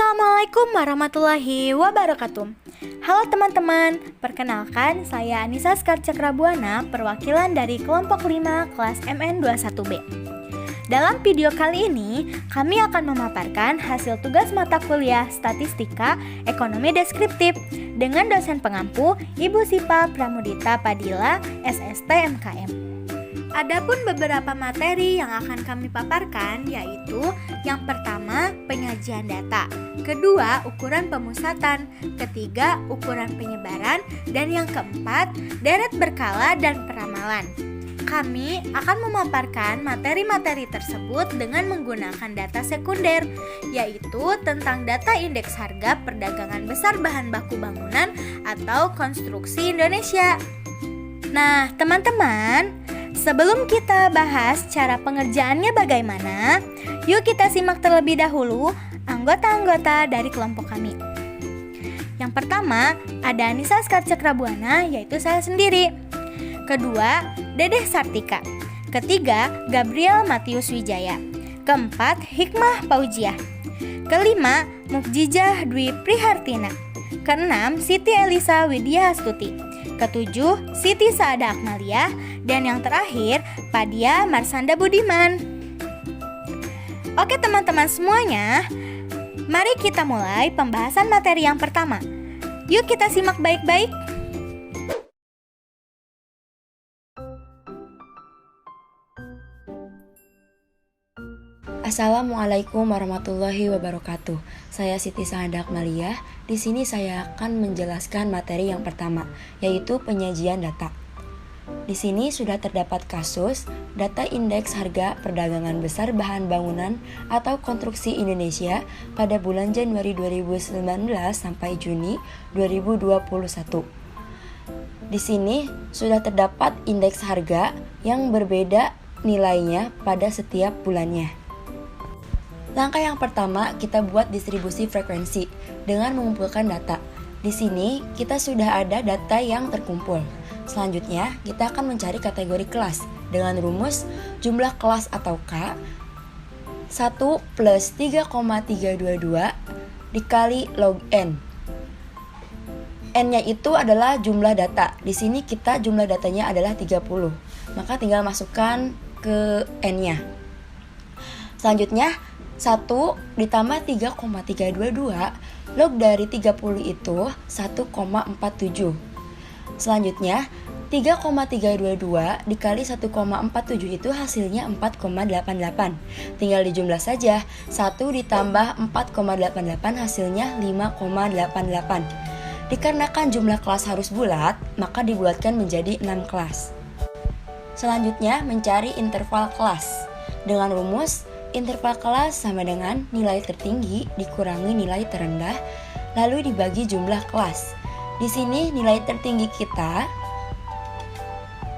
Assalamualaikum warahmatullahi wabarakatuh. Halo teman-teman, perkenalkan saya Anissa Skarcakrabuana, perwakilan dari kelompok 5 kelas MN21B. Dalam video kali ini, kami akan memaparkan hasil tugas mata kuliah Statistika Ekonomi Deskriptif dengan dosen pengampu Ibu Sipa Pramudita Padilla, SST MKM. Adapun beberapa materi yang akan kami paparkan yaitu yang pertama penyajian data, kedua ukuran pemusatan, ketiga ukuran penyebaran, dan yang keempat deret berkala dan peramalan. Kami akan memaparkan materi-materi tersebut dengan menggunakan data sekunder, yaitu tentang data indeks harga perdagangan besar bahan baku bangunan atau konstruksi Indonesia. Nah, teman-teman, sebelum kita bahas cara pengerjaannya bagaimana, yuk kita simak terlebih dahulu anggota-anggota dari kelompok kami. Yang pertama, ada Anissa Skarcakrabuana, yaitu saya sendiri. Kedua, Dedeh Sartika. Ketiga, Gabriel Matius Wijaya. Keempat, Hikmah Paujiah. Kelima, Mukjizah Dwi Prihartina. Keenam, Siti Elisa Widya Astuti. Ketujuh, Siti Saada Akmalia. Dan yang terakhir, Padia Marsanda Budiman. Oke teman-teman semuanya, mari kita mulai pembahasan materi yang pertama. Yuk kita simak baik-baik. Assalamualaikum warahmatullahi wabarakatuh. Saya Siti Saada Akmalia. Di sini saya akan menjelaskan materi yang pertama, yaitu penyajian data. Di sini sudah terdapat kasus data indeks harga perdagangan besar bahan bangunan atau konstruksi Indonesia pada bulan Januari 2019 sampai Juni 2021. Di sini sudah terdapat indeks harga yang berbeda nilainya pada setiap bulannya. Langkah yang pertama, kita buat distribusi frekuensi dengan mengumpulkan data. Di sini kita sudah ada data yang terkumpul. Selanjutnya, kita akan mencari kategori kelas dengan rumus jumlah kelas atau K 1 plus 3,322 dikali log N. N-nya itu adalah jumlah data. Di sini kita jumlah datanya adalah 30. Maka tinggal masukkan ke N-nya. Selanjutnya, 1 ditambah 3,322 log dari 30 itu 1,47. Selanjutnya 3,322 dikali 1,47 itu hasilnya 4,88. Tinggal dijumlah saja. 1 ditambah 4,88 hasilnya 5,88. Dikarenakan jumlah kelas harus bulat, maka dibulatkan menjadi 6 kelas. Selanjutnya mencari interval kelas. Dengan rumus interval kelas sama dengan nilai tertinggi dikurangi nilai terendah, lalu dibagi jumlah kelas. Di sini nilai tertinggi kita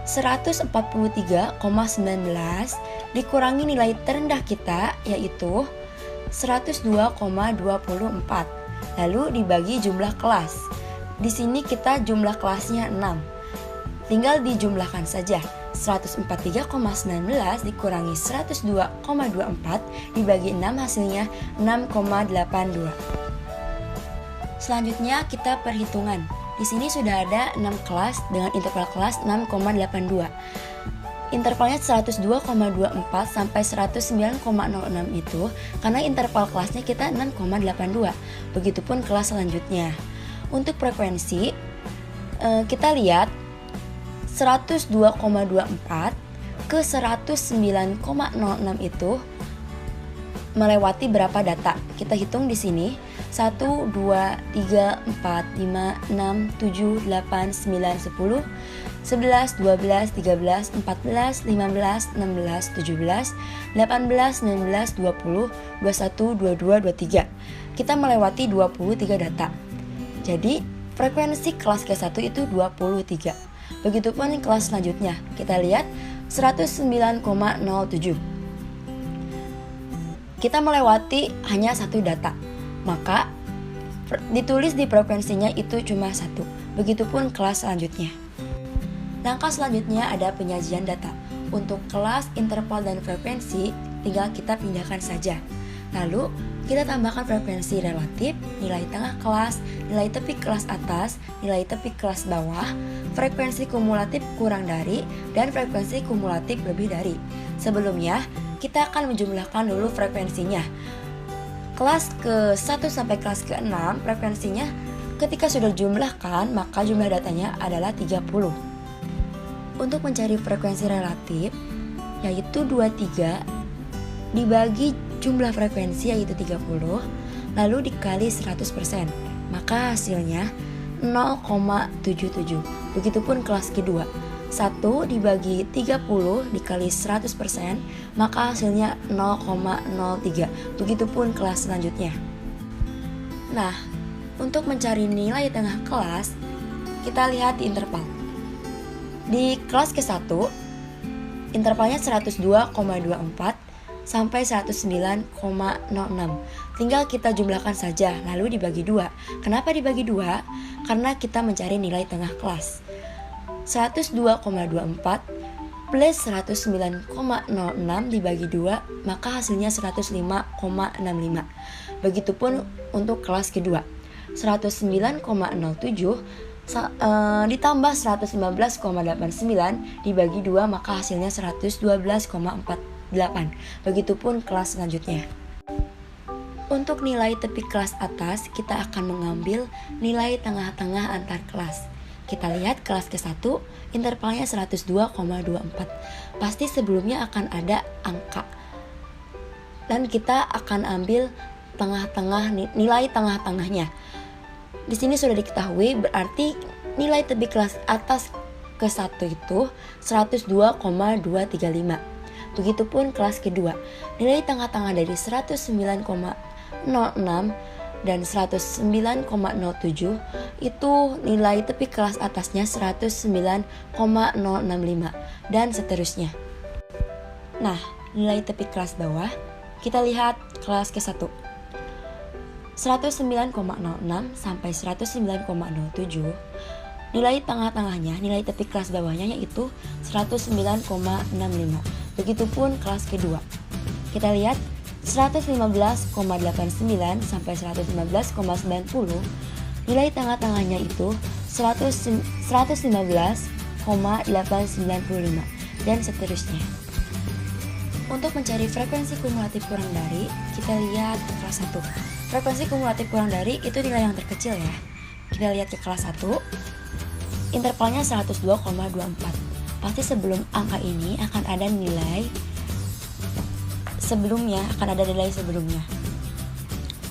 143,19 dikurangi nilai terendah kita yaitu 102,24. Lalu dibagi jumlah kelas. Di sini kita jumlah kelasnya 6. Tinggal dijumlahkan saja. 143,19 dikurangi 102,24 dibagi 6 hasilnya 6,82. Selanjutnya kita perhitungan. Di sini sudah ada 6 kelas dengan interval kelas 6,82. Intervalnya 102,24 sampai 109,06 itu karena interval kelasnya kita 6,82. Begitupun kelas selanjutnya. Untuk frekuensi kita lihat 102,24 ke 109,06 itu melewati berapa data? Kita hitung di sini. 1, 2, 3, 4, 5, 6, 7, 8, 9, 10, 11, 12, 13, 14, 15, 16, 17, 18, 19, 20, 21, 22, 23. Kita melewati 23 data. Jadi frekuensi kelas ke-1 itu 23. Begitupun kelas selanjutnya, kita lihat 109,07. Kita melewati hanya satu data, maka ditulis di frekuensinya itu cuma 1. Begitupun kelas selanjutnya. Langkah selanjutnya ada penyajian data. Untuk kelas, interval, dan frekuensi tinggal kita pindahkan saja. Lalu kita tambahkan frekuensi relatif, nilai tengah kelas, nilai tepi kelas atas, nilai tepi kelas bawah, frekuensi kumulatif kurang dari, dan frekuensi kumulatif lebih dari. Sebelumnya, kita akan menjumlahkan dulu frekuensinya. Kelas ke-1 sampai kelas ke-6 frekuensinya ketika sudah dijumlahkan, maka jumlah datanya adalah 30. Untuk mencari frekuensi relatif, yaitu 23 dibagi jumlah frekuensi yaitu 30, lalu dikali 100%, maka hasilnya 0,77. Begitupun kelas kedua, 1 dibagi 30 dikali 100%, maka hasilnya 0,03. Begitupun kelas selanjutnya. Nah, untuk mencari nilai tengah kelas, kita lihat di interval. Di kelas ke-1, intervalnya 102,24 sampai 109,06. Tinggal kita jumlahkan saja, lalu dibagi 2. Kenapa dibagi 2? Karena kita mencari nilai tengah kelas. 102,24 plus 109,06 dibagi 2, maka hasilnya 105,65. Begitupun untuk kelas kedua. 109,07 ditambah 115,89 dibagi 2, maka hasilnya 112,48. Begitupun kelas selanjutnya. Untuk nilai tepi kelas atas, kita akan mengambil nilai tengah-tengah antar kelas. Kita lihat kelas ke-1, intervalnya 102,24. Pasti sebelumnya akan ada angka. Dan kita akan ambil nilai tengah-tengahnya. Di sini sudah diketahui, berarti nilai tepi kelas atas ke-1 itu 102,235. Begitupun kelas kedua, nilai tengah-tengah dari 109,06 dan 109,07 itu nilai tepi kelas atasnya 109,065 dan seterusnya. Nah, nilai tepi kelas bawah, kita lihat kelas ke-1. 109,06 sampai 109,07. Nilai tengah-tengahnya, nilai tepi kelas bawahnya yaitu 109,65. Begitupun kelas kedua. Kita lihat 115,89 sampai 115,90. Nilai tengah-tengahnya itu 115,895 dan seterusnya. Untuk mencari frekuensi kumulatif kurang dari, kita lihat kelas 1. Frekuensi kumulatif kurang dari itu nilai yang terkecil ya. Kita lihat ke kelas 1. Intervalnya 102,24. Pasti sebelum angka ini akan ada nilai sebelumnya,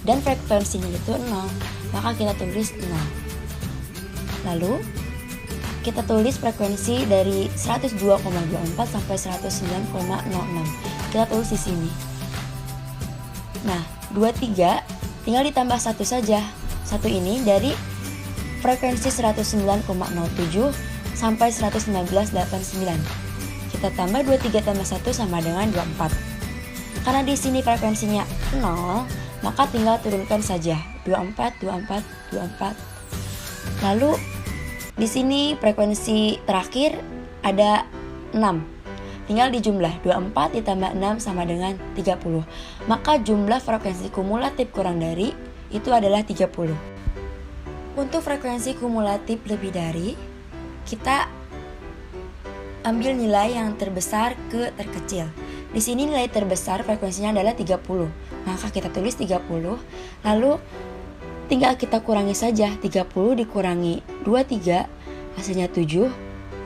dan frekuensinya itu 0, maka kita tulis 0. Lalu kita tulis frekuensi dari 102,24 sampai 109,06. Kita tulis di sini. Nah, 23 tinggal ditambah 1 saja. 1 ini dari frekuensi 109,07 sampai 119,89. Kita tambah 23 tambah 1 sama dengan 24. Karena di sini frekuensinya 0, maka tinggal turunkan saja 24, 24, 24. Lalu di sini frekuensi terakhir ada 6. Tinggal dijumlah 24 ditambah 6 sama dengan 30. Maka jumlah frekuensi kumulatif kurang dari itu adalah 30. Untuk frekuensi kumulatif lebih dari, kita ambil nilai yang terbesar ke terkecil. Di sini nilai terbesar frekuensinya adalah 30. Maka kita tulis 30. Lalu tinggal kita kurangi saja. 30 dikurangi 23 hasilnya 7,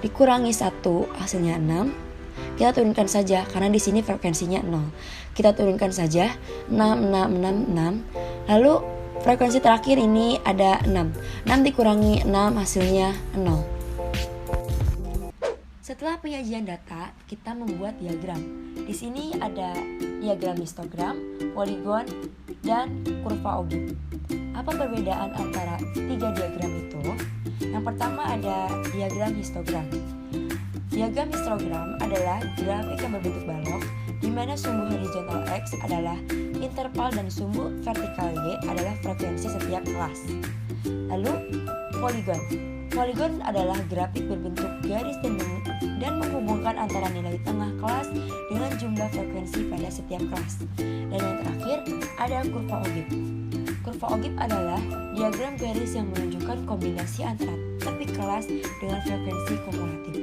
dikurangi 1 hasilnya 6. Kita turunkan saja karena di sini frekuensinya 0. Kita turunkan saja 6, 6, 6, 6. Lalu frekuensi terakhir ini ada 6. 6 dikurangi 6 hasilnya 0. Setelah penyajian data, kita membuat diagram. Di sini ada diagram histogram, poligon, dan kurva Ogee. Apa perbedaan antara 3 diagram itu? Yang pertama ada diagram histogram. Diagram histogram adalah grafik yang berbentuk balok, di mana sumbu horizontal X adalah interval dan sumbu vertikal Y adalah frekuensi setiap kelas. Lalu poligon. Poligon adalah grafik berbentuk garis dan menghubungkan antara nilai tengah kelas dengan jumlah frekuensi pada setiap kelas. Dan yang terakhir, ada kurva Ogib. Kurva Ogib adalah diagram garis yang menunjukkan kombinasi antara topik kelas dengan frekuensi kumulatif.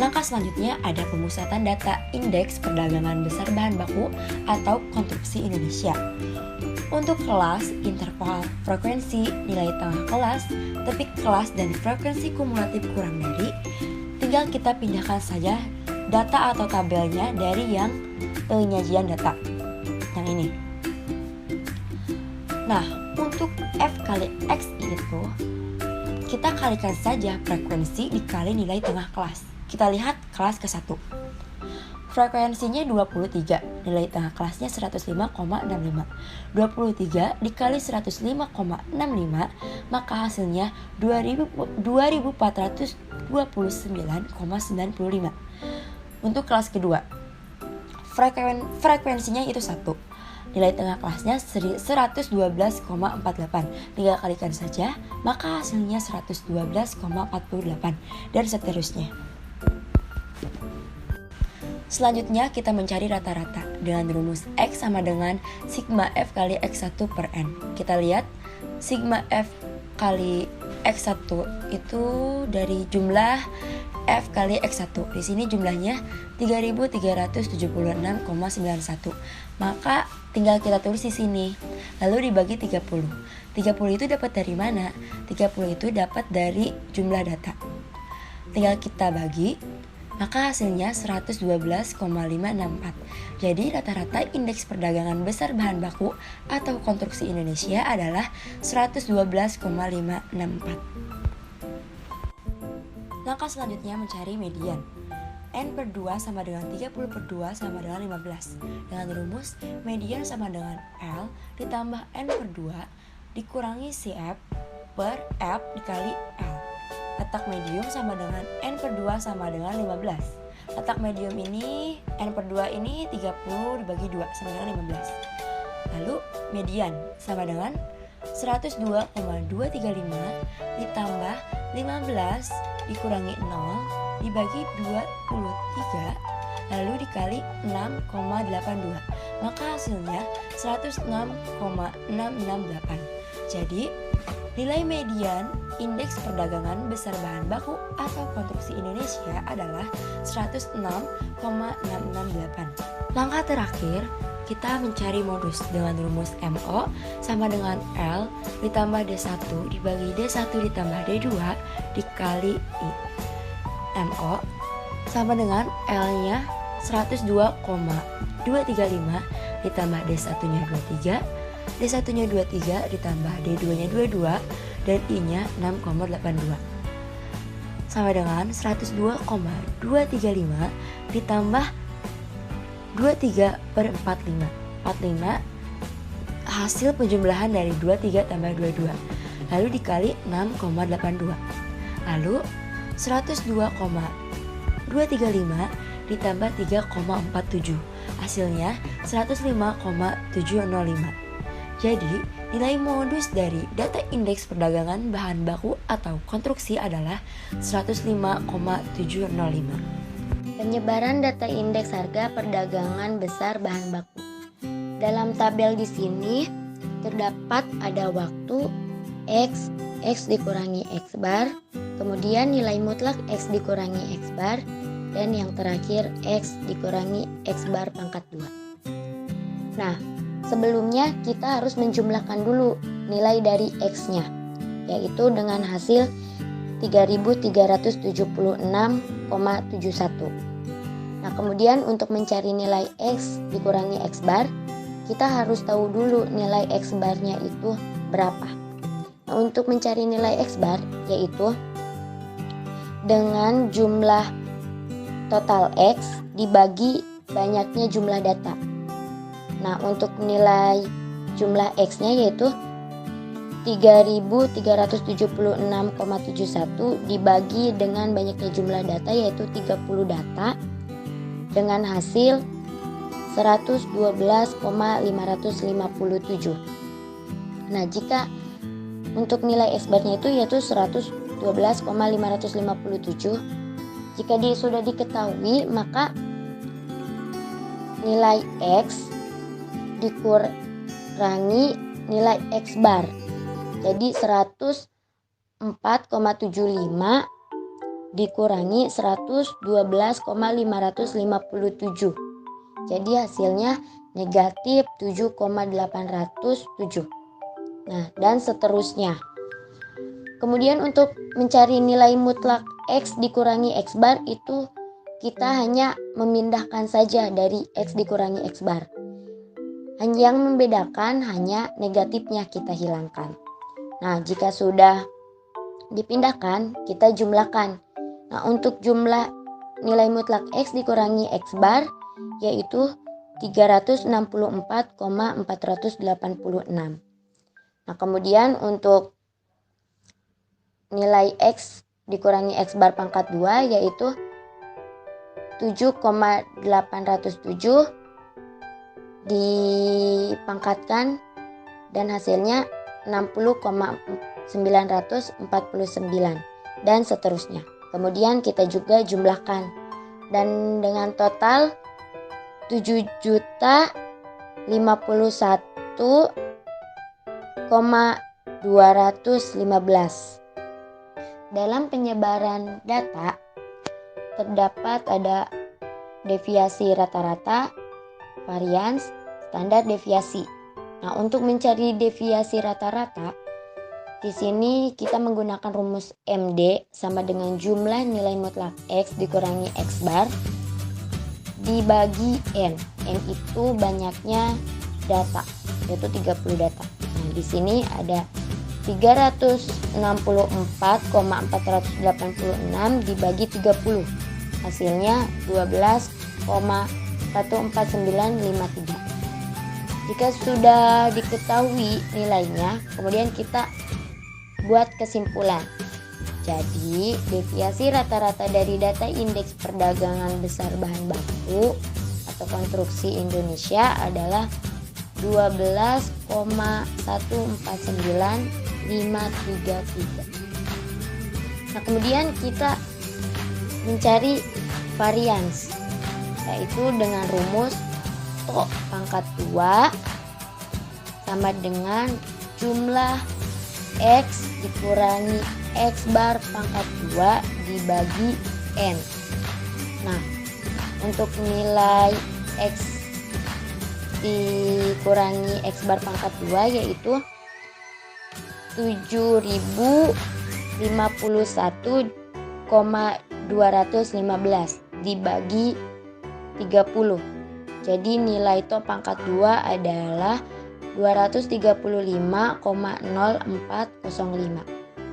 Langkah selanjutnya ada pemusatan data indeks perdagangan besar bahan baku atau konstruksi Indonesia. Untuk kelas, interval, frekuensi, nilai tengah kelas, topik kelas, dan frekuensi kumulatif kurang dari, tinggal kita pindahkan saja data atau tabelnya dari yang penyajian data, yang ini. Nah, untuk F kali X itu, kita kalikan saja frekuensi dikali nilai tengah kelas. Kita lihat kelas ke-1. Frekuensinya 23, nilai tengah kelasnya 105,65. 23 dikali 105,65, maka hasilnya 2429,95. Untuk kelas kedua, frekuensinya itu 1. Nilai tengah kelasnya 112,48. Tinggal kalikan saja, maka hasilnya 112,48 dan seterusnya. Selanjutnya kita mencari rata-rata dengan rumus X sama dengan sigma F kali X1 per N. Kita lihat sigma F kali X1 itu dari jumlah F kali X1. Di sini jumlahnya 3376,91. Maka tinggal kita tulis di sini. Lalu dibagi 30. 30 itu dapat dari mana? 30 itu dapat dari jumlah data. Tinggal kita bagi, maka hasilnya 112,564. Jadi rata-rata indeks perdagangan besar bahan baku atau konstruksi Indonesia adalah 112,564. Langkah selanjutnya mencari median. N per 2 sama dengan 30 per 2 sama dengan 15. Dengan rumus median sama dengan L ditambah N per 2 dikurangi CF per F dikali L. Letak medium sama dengan N per 2 sama dengan 15. Letak medium ini, N per 2 ini 30 dibagi 2 sama dengan 15. Lalu median sama dengan 102,235 ditambah 15 dikurangi 0 dibagi 23 lalu dikali 6,82. Maka hasilnya 106,668. Jadi nilai median indeks perdagangan besar bahan baku atau konstruksi Indonesia adalah 106,668. Langkah terakhir, kita mencari modus dengan rumus MO sama dengan L ditambah D1 dibagi D1 ditambah D2 dikali I. MO sama dengan L-nya 102,235 ditambah D1-nya 23, D1-nya 23 ditambah D2-nya 22 dan I-nya 6,82. Sama dengan 102,235 ditambah 23 per 45. 45 hasil penjumlahan dari 23 tambah 22. Lalu dikali 6,82. Lalu 102,235 ditambah 3,47. Hasilnya 105,705. Jadi, nilai modus dari data indeks perdagangan bahan baku atau konstruksi adalah 105,705. Penyebaran data indeks harga perdagangan besar bahan baku. Dalam tabel di sini terdapat ada waktu X, X dikurangi X bar, kemudian nilai mutlak X dikurangi X bar, dan yang terakhir X dikurangi X bar pangkat 2. Nah, sebelumnya kita harus menjumlahkan dulu nilai dari X-nya, yaitu dengan hasil 3376,71. Nah, kemudian untuk mencari nilai X dikurangi X bar, kita harus tahu dulu nilai X barnya itu berapa. Nah, untuk mencari nilai X bar, yaitu dengan jumlah total X dibagi banyaknya jumlah data. Nah, untuk nilai jumlah X-nya yaitu 3376,71 dibagi dengan banyaknya jumlah data yaitu 30 data dengan hasil 112,557. Nah, jika untuk nilai X bar-nya itu yaitu 112,557, Jika sudah diketahui, maka nilai X dikurangi nilai X bar. Jadi 104,75 dikurangi 112,557. Jadi hasilnya negatif 7,807. Nah, dan seterusnya. Kemudian untuk mencari nilai mutlak X dikurangi X bar itu kita hanya memindahkan saja dari X dikurangi X bar. Yang membedakan hanya negatifnya kita hilangkan. Nah, jika sudah dipindahkan, kita jumlahkan. Nah, untuk jumlah nilai mutlak X dikurangi X bar yaitu 364,486. Nah, kemudian untuk nilai X dikurangi X bar pangkat 2 yaitu 7,807 dipangkatkan dan hasilnya 60,949 dan seterusnya. Kemudian kita juga jumlahkan dan dengan total 7.051,215. Dalam penyebaran data terdapat ada deviasi rata-rata, varians, standar deviasi. Nah, untuk mencari deviasi rata-rata, di sini kita menggunakan rumus MD sama dengan jumlah nilai mutlak X dikurangi X bar dibagi N. N itu banyaknya data, yaitu 30 data. Nah, di sini ada 364,486 dibagi 30. Hasilnya 12,14953. Jika sudah diketahui nilainya, kemudian kita buat kesimpulan. Jadi, deviasi rata-rata dari data indeks perdagangan besar bahan baku atau konstruksi Indonesia adalah 12,149533. Nah, kemudian kita mencari varians, yaitu dengan rumus TO pangkat 2 sama dengan jumlah X dikurangi X bar pangkat 2 dibagi N. Nah, untuk nilai X dikurangi X bar pangkat 2 yaitu 7.051,215 dibagi 30. Jadi nilai TO pangkat 2 adalah 235,0405.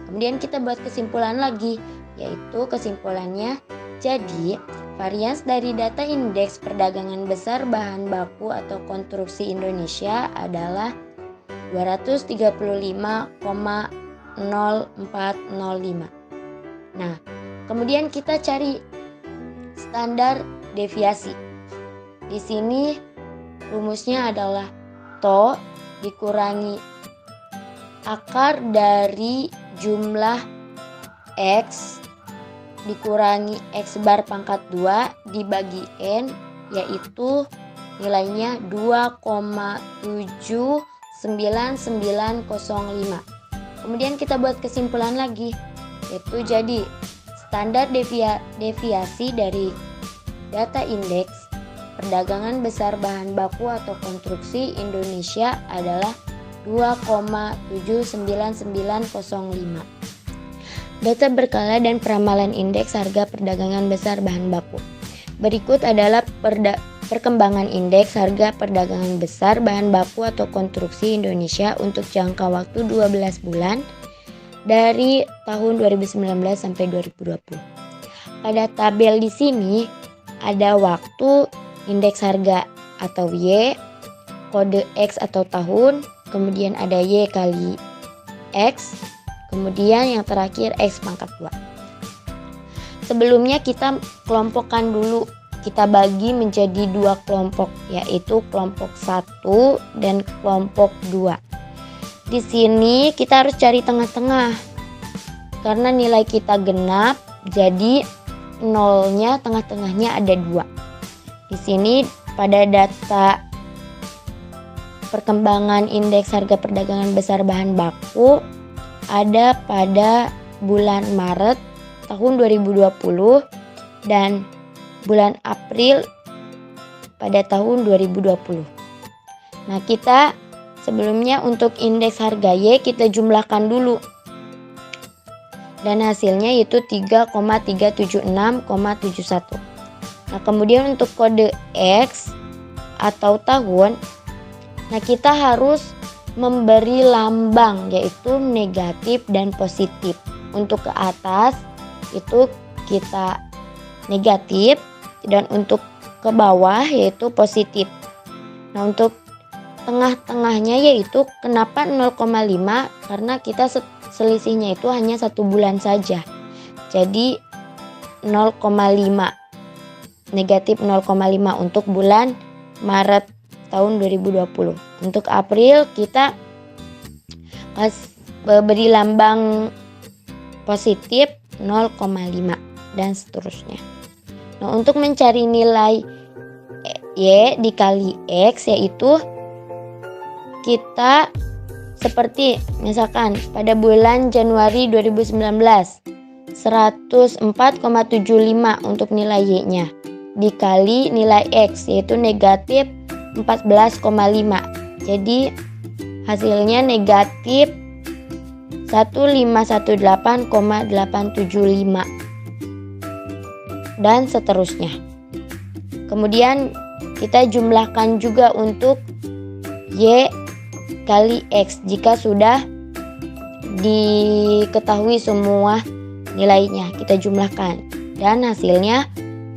Kemudian kita buat kesimpulan lagi, yaitu kesimpulannya jadi varians dari data indeks perdagangan besar bahan baku atau konstruksi Indonesia adalah 235,0405. Nah, kemudian kita cari standar deviasi. Di sini rumusnya adalah TO dikurangi akar dari jumlah X dikurangi X bar pangkat 2 dibagi N, yaitu nilainya 2,79905. Kemudian kita buat kesimpulan lagi, yaitu jadi standar deviasi dari data indeks perdagangan besar bahan baku atau konstruksi Indonesia adalah 2,79905. Data berkala dan peramalan indeks harga perdagangan besar bahan baku. Berikut adalah perkembangan indeks harga perdagangan besar bahan baku atau konstruksi Indonesia untuk jangka waktu 12 bulan dari tahun 2019 sampai 2020. Pada tabel di sini ada waktu, indeks harga atau Y, kode X atau tahun, kemudian ada Y kali X, kemudian yang terakhir X pangkat 2. Sebelumnya kita kelompokkan dulu, kita bagi menjadi 2 kelompok, yaitu kelompok 1 dan kelompok 2. Di sini kita harus cari tengah-tengah, karena nilai kita genap, jadi nolnya tengah-tengahnya ada 2. Di sini pada data perkembangan indeks harga perdagangan besar bahan baku ada pada bulan Maret tahun 2020 dan bulan April pada tahun 2020. Nah, kita sebelumnya untuk indeks harga Y kita jumlahkan dulu. Dan hasilnya yaitu 3,376,71. Nah, kemudian untuk kode X atau tahun, nah kita harus memberi lambang yaitu negatif dan positif. Untuk ke atas itu kita negatif dan untuk ke bawah yaitu positif. Nah, untuk tengah-tengahnya yaitu kenapa 0,5 karena kita selisihnya itu hanya 1 bulan saja. Jadi 0,5 negatif 0,5 untuk bulan Maret tahun 2020. Untuk April kita beri lambang positif 0,5 dan seterusnya. Nah, untuk mencari nilai Y dikali X yaitu kita seperti misalkan pada bulan Januari 2019 104,75 untuk nilai Y-nya dikali nilai X yaitu negatif 14,5. Jadi hasilnya negatif 1518,875 dan seterusnya. Kemudian kita jumlahkan juga untuk Y kali X jika sudah diketahui semua nilainya, kita jumlahkan dan hasilnya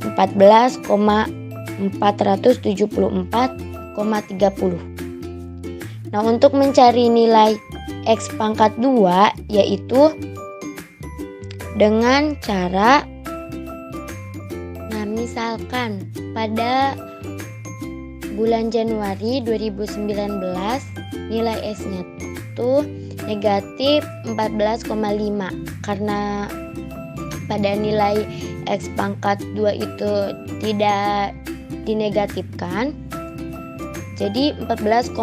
14,474,30. Nah, untuk mencari nilai X pangkat 2 yaitu dengan cara, nah misalkan pada bulan Januari 2019 nilai X-nya itu negatif 14,5 karena pada nilai X pangkat 2 itu tidak dinegatifkan. Jadi 14,5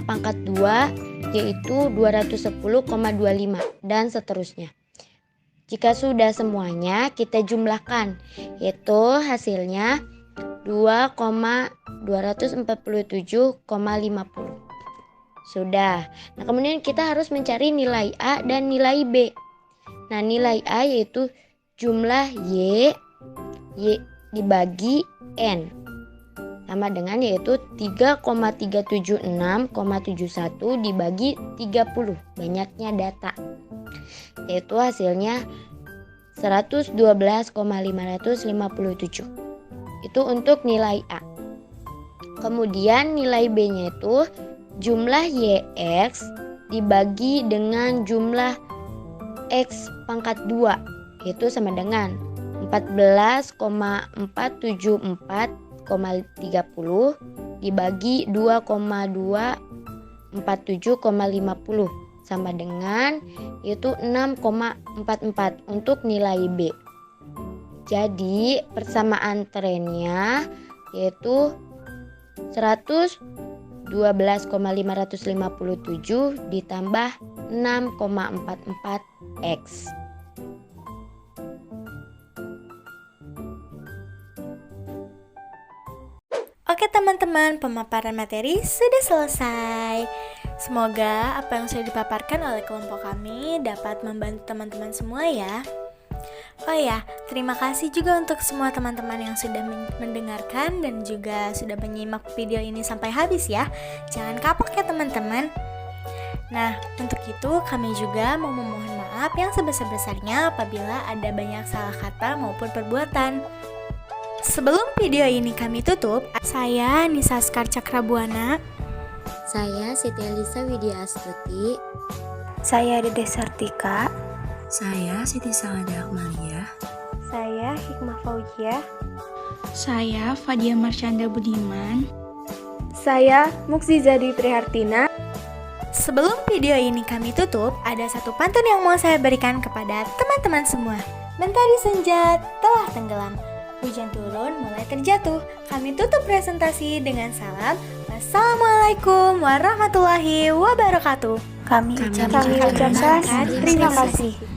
pangkat 2 yaitu 210,25 dan seterusnya. Jika sudah semuanya kita jumlahkan yaitu hasilnya 2,247,50. Sudah. Nah, kemudian kita harus mencari nilai A dan nilai B. Nah, nilai A yaitu jumlah Y dibagi N. Sama dengan yaitu 3,376,71 dibagi 30. Banyaknya data. Yaitu hasilnya 112,557. Itu untuk nilai A. Kemudian nilai B-nya itu jumlah YX dibagi dengan jumlah X pangkat 2 yaitu sama dengan 14,474,30 dibagi 2,247,50 sama dengan yaitu 6,44 untuk nilai B. Jadi persamaan trennya yaitu 112,557 ditambah 6,44 X. Oke teman-teman, pemaparan materi sudah selesai. Semoga apa yang sudah dipaparkan oleh kelompok kami dapat membantu teman-teman semua ya. Oh ya, terima kasih juga untuk semua teman-teman yang sudah mendengarkan dan juga sudah menyimak video ini sampai habis ya. Jangan kapok ya teman-teman. Nah, untuk itu kami juga mau memohon maaf yang sebesar-besarnya apabila ada banyak salah kata maupun perbuatan. Sebelum video ini kami tutup, saya Nisa Skar Cakrabuana. Saya Siti Elisa Widya Astuti. Saya Dede Sartika. Saya Siti Sangada Akmalia. Saya Hikmah Faujiah. Saya Fadia Marsyanda Budiman. Saya Muksizah Dwi Prihartina. Sebelum video ini kami tutup, ada satu pantun yang mau saya berikan kepada teman-teman semua. Mentari senja telah tenggelam. Hujan turun mulai terjatuh. Kami tutup presentasi dengan salam. Wassalamualaikum warahmatullahi wabarakatuh. Kami ucapkan terima kasih.